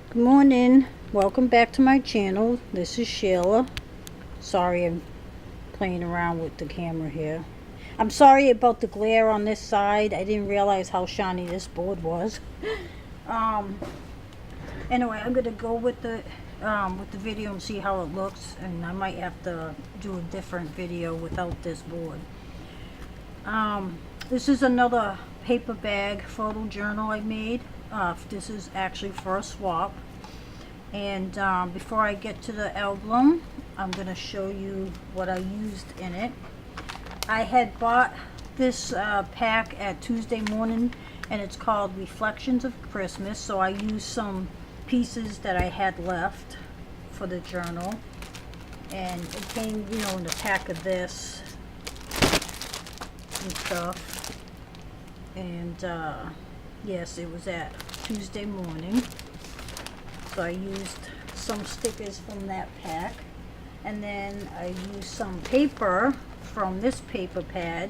Good morning. Welcome back to my channel. This is Sheila. Sorry I'm playing around with the camera here. I'm sorry about the glare on this side. I didn't realize how shiny this board was. Um, anyway, I'm gonna go with the video and see how it looks, and I might have to do a different video without this board. This is another paper bag photo journal I made. This is actually for a swap. And before I get to the album, I'm going to show you what I used in it. I had bought this pack at Tuesday Morning, and it's called Reflections of Christmas. So I used some pieces that I had left for the journal. And it came, in a pack of this and stuff. And yes, it was at Tuesday Morning. So I used some stickers from that pack, and then I used some paper from this paper pad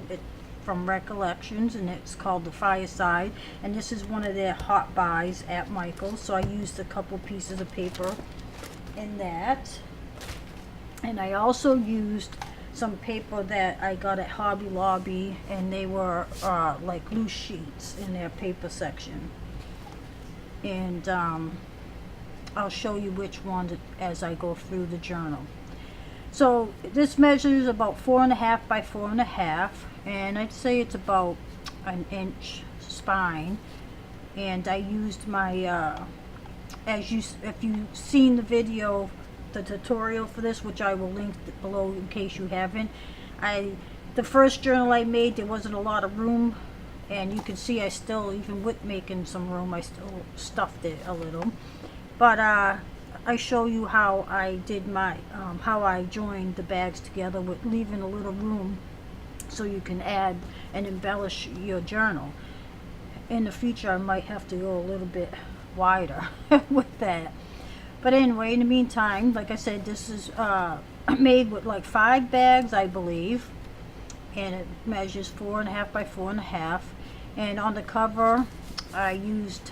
from Recollections, and it's called the Fireside, and this is one of their hot buys at Michael's. So I used a couple pieces of paper in that, and I also used some paper that I got at Hobby Lobby, and they were like loose sheets in their paper section. And I'll show you which ones as I go through the journal. So this measures about 4.5 by 4.5, and I'd say it's about an inch spine. And I used my if you've seen the video, the tutorial for this, which I will link below in case you haven't. The first journal I made, there wasn't a lot of room, and you can see I still, even with making some room, I still stuffed it a little. But I show you how I did my how I joined the bags together with leaving a little room so you can add and embellish your journal. In the future I might have to go a little bit wider with that. But anyway, in the meantime, like I said, this is made with like 5 bags, I believe, and it measures 4.5 by 4.5. And on the cover I used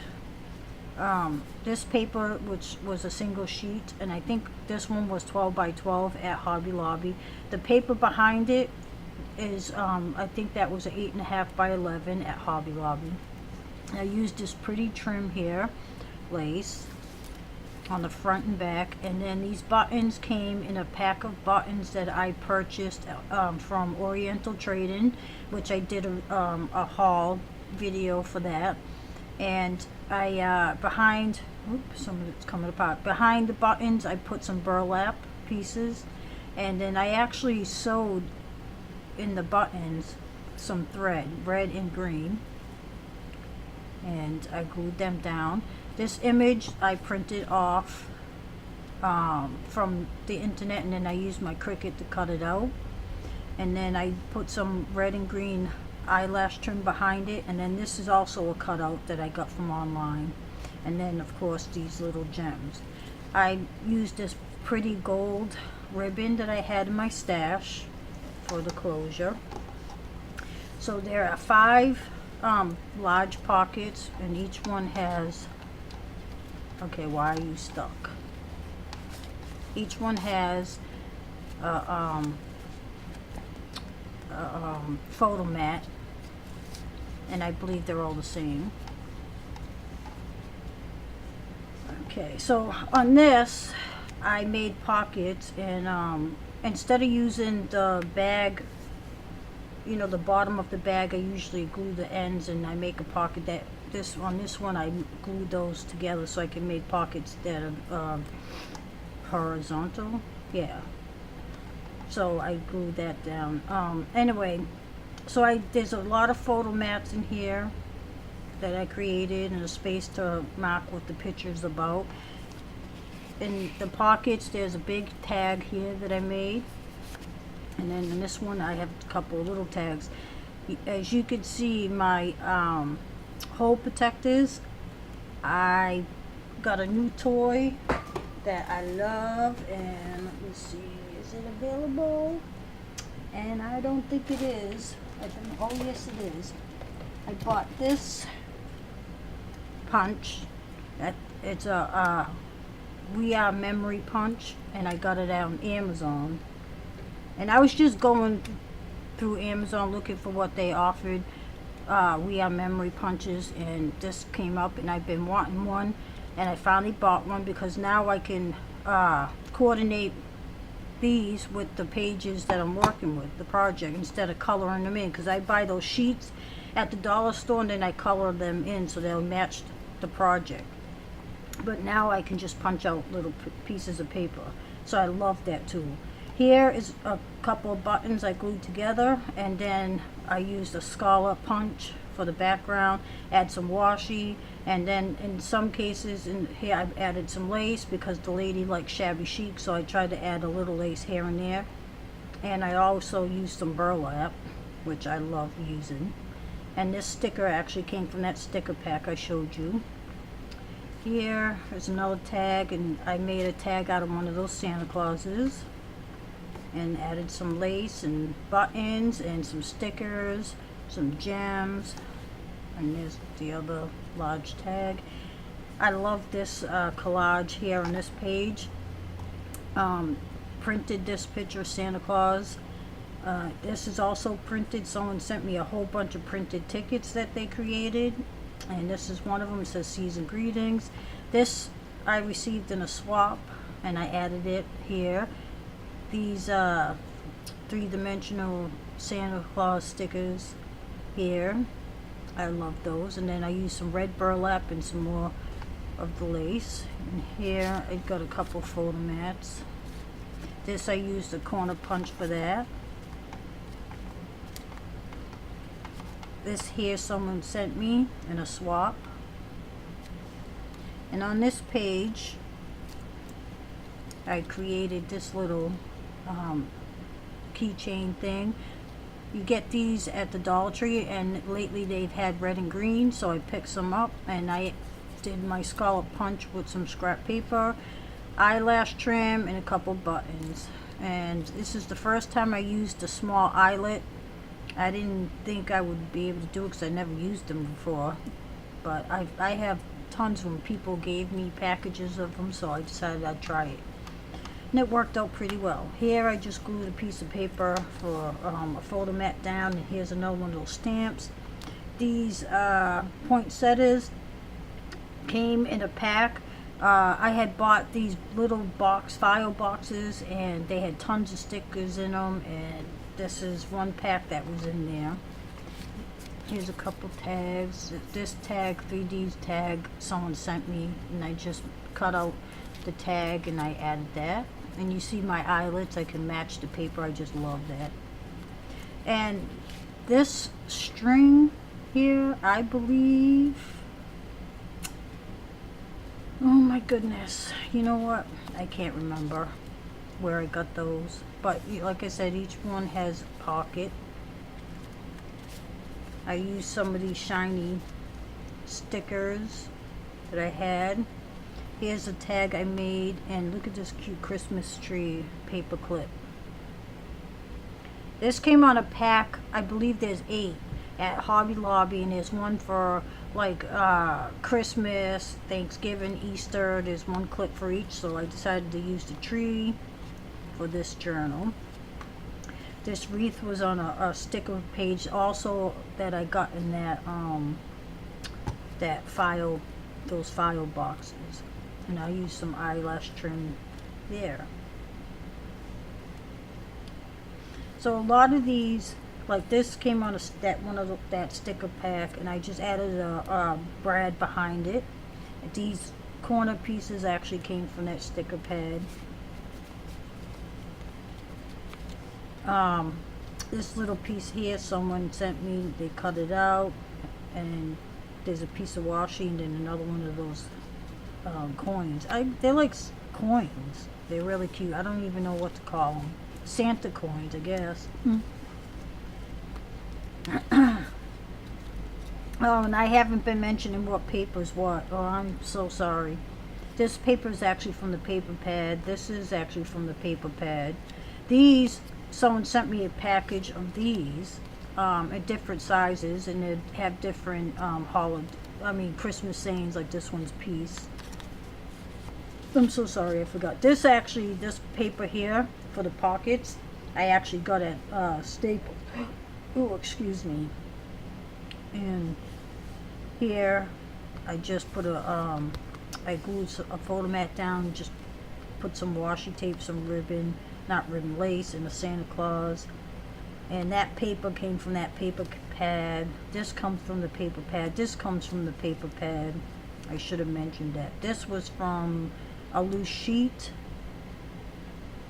this paper, which was a single sheet, and I think this one was 12 by 12 at Hobby Lobby. The paper behind it is I think that was an 8.5 by 11 at Hobby Lobby. I used this pretty trim here, lace on the front and back, and then these buttons came in a pack of buttons that I purchased from Oriental Trading, which I did a haul video for that. And I behind, oops, some of it's coming apart. Behind the buttons I put some burlap pieces, and then I actually sewed in the buttons some thread, red and green, and I glued them down. This image I printed off from the internet, and then I used my Cricut to cut it out, and then I put some red and green eyelash trim behind it, and then this is also a cutout that I got from online. And then of course these little gems. I used this pretty gold ribbon that I had in my stash for the closure. So there are 5 large pockets, and each one has, okay, why are you stuck? Each one has a photo mat, and I believe they're all the same. Okay, so on this I made pockets, and instead of using the bag, the bottom of the bag, I usually glue the ends, and I make a pocket that on this one I glued those together so I can make pockets that are horizontal. Yeah, so I glued that down. Anyway, so there's a lot of photo mats in here that I created, and a space to mark what the picture's about. In the pockets there's a big tag here that I made, and then in this one I have a couple of little tags. As you can see, my hole protectors, I got a new toy that I love, and let me see, is it available? And I don't think it is. Oh yes it is. I bought this punch that It's a We Are Memory Punch, and I got it on Amazon. And I was just going through Amazon looking for what they offered. We Are Memory Punches, and this came up, and I've been wanting one, and I finally bought one because now I can coordinate these with the pages that I'm working with, the project, instead of coloring them in, because I buy those sheets at the dollar store and then I color them in so they'll match the project. But now I can just punch out little pieces of paper, so I love that tool. Here is a couple of buttons I glued together, and then I used a Scala punch for the background, add some washi, and then in some cases in here I've added some lace because the lady likes shabby chic, so I tried to add a little lace here and there. And I also used some burlap, which I love using. And this sticker actually came from that sticker pack I showed you. Here is another tag, and I made a tag out of one of those Santa Clauses and added some lace and buttons and some stickers, some gems, and there's the other large tag. I love this collage here on this page. Printed this picture of Santa Claus. This is also printed. Someone sent me a whole bunch of printed tickets that they created, and this is one of them. It says Season Greetings. This I received in a swap, and I added it here. These three-dimensional Santa Claus stickers here, I love those. And then I used some red burlap and some more of the lace. And here I got a couple photo mats. This I used a corner punch for that. This here someone sent me in a swap. And on this page I created this little keychain thing. You get these at the Dollar Tree, and lately they've had red and green, so I picked some up and I did my scallop punch with some scrap paper, eyelash trim, and a couple buttons. And this is the first time I used a small eyelet. I didn't think I would be able to do it because I never used them before, but I have tons of them. People gave me packages of them, so I decided I'd try it. And it worked out pretty well. Here I just glued a piece of paper for a photo mat down, and here's another one of those stamps. These poinsettias came in a pack. I had bought these little file boxes, and they had tons of stickers in them, and this is one pack that was in there. Here's a couple tags. This tag, 3D tag, someone sent me, and I just cut out the tag and I added that. And you see my eyelets, I can match the paper. I just love that. And this string here, I believe, oh my goodness, you know what, I can't remember where I got those, but like I said, each one has a pocket. I used some of these shiny stickers that I had. Here's a tag I made, and look at this cute Christmas tree paper clip. This came on a pack. I believe there's 8 at Hobby Lobby, and there's one for like Christmas, Thanksgiving, Easter. There's one clip for each, so I decided to use the tree for this journal. This wreath was on a sticker page also that I got in that those file boxes. And I used some eyelash trim there. So a lot of these, like this, came on that sticker pack, and I just added a brad behind it. These corner pieces actually came from that sticker pad. This little piece here, someone sent me. They cut it out, and there's a piece of washi, and then another one of those coins. They're like coins. They're really cute. I don't even know what to call them. Santa coins, I guess. Oh, and I haven't been mentioning what paper's what. Oh, I'm so sorry. This paper is actually from the paper pad. This is actually from the paper pad. These, someone sent me a package of these at different sizes, and they have different Christmas sayings, like this one's peace. I'm so sorry, I forgot. This actually, this paper here for the pockets, I actually got at Staples. Oh, excuse me. And here, I just put I glued a photo mat down, just put some washi tape, some ribbon, not ribbon, lace, and a Santa Claus. And that paper came from that paper pad. This comes from the paper pad. This comes from the paper pad. I should have mentioned that. This was from a loose sheet.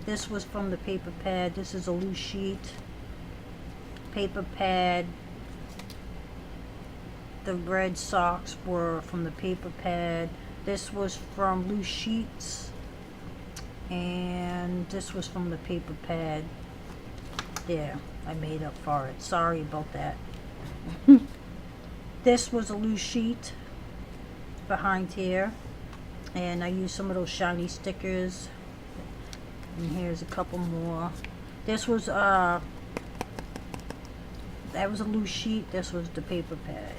This was from the paper pad. This is a loose sheet. Paper pad. The red socks were from the paper pad. This was from loose sheets. And this was from the paper pad. There, I made up for it. Sorry about that. This was a loose sheet behind here, and I used some of those shiny stickers, and here's a couple more. This was that was a loose sheet. This was the paper pad.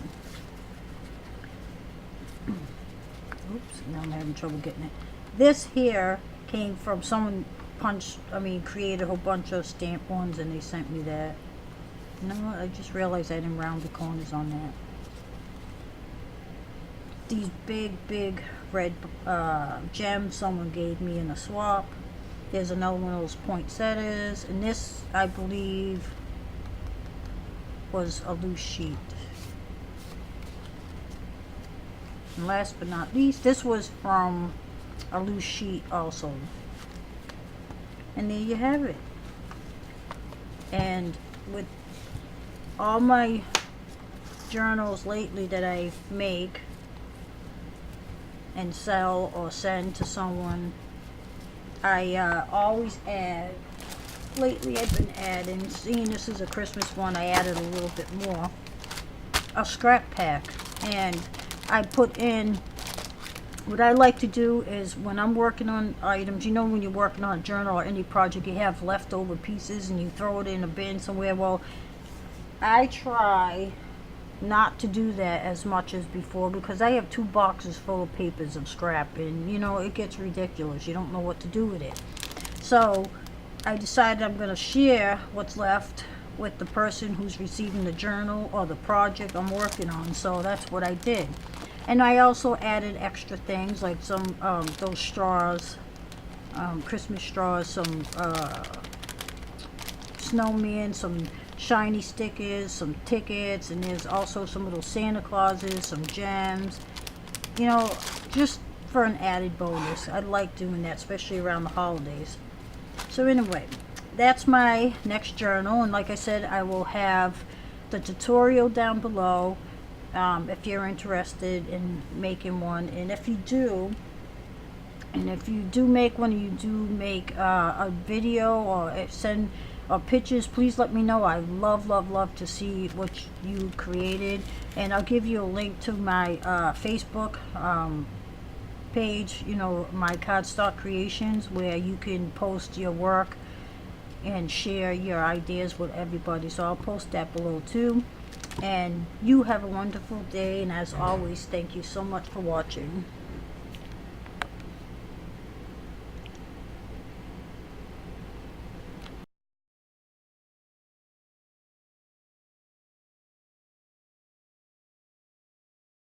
Oops, now I'm having trouble getting it. This here came from someone created a whole bunch of stamp ones, and they sent me that. You know what, I just realized I didn't round the corners on that. These big red gems someone gave me in a swap. There's another one of those poinsettias, and this, I believe, was a loose sheet. And last but not least, this was from a loose sheet also. And there you have it. And with all my journals lately that I make and sell or send to someone, I always add, lately I've been adding, seeing this is a Christmas one, I added a little bit more, a scrap pack. And I put in, what I like to do is when I'm working on items, you know, when you're working on a journal or any project, you have leftover pieces and you throw it in a bin somewhere. Well, I try not to do that as much as before, because I have 2 boxes full of papers of scrap, and you know, it gets ridiculous. You don't know what to do with it. So I decided I'm going to share what's left with the person who's receiving the journal or the project I'm working on. So that's what I did. And I also added extra things like some those straws, Christmas straws, some snowmen, some shiny stickers, some tickets, and there's also some little Santa Clauses, some gems, you know, just for an added bonus. I like doing that, especially around the holidays. So anyway, that's my next journal, and like I said, I will have the tutorial down below if you're interested in making one. And if you do make one, you do make a video or send pictures, please let me know. I love to see what you created, and I'll give you a link to my Facebook page, you know, my Cardstock Creations, where you can post your work and share your ideas with everybody. So I'll post that below too. And you have a wonderful day, and as always, thank you so much for watching.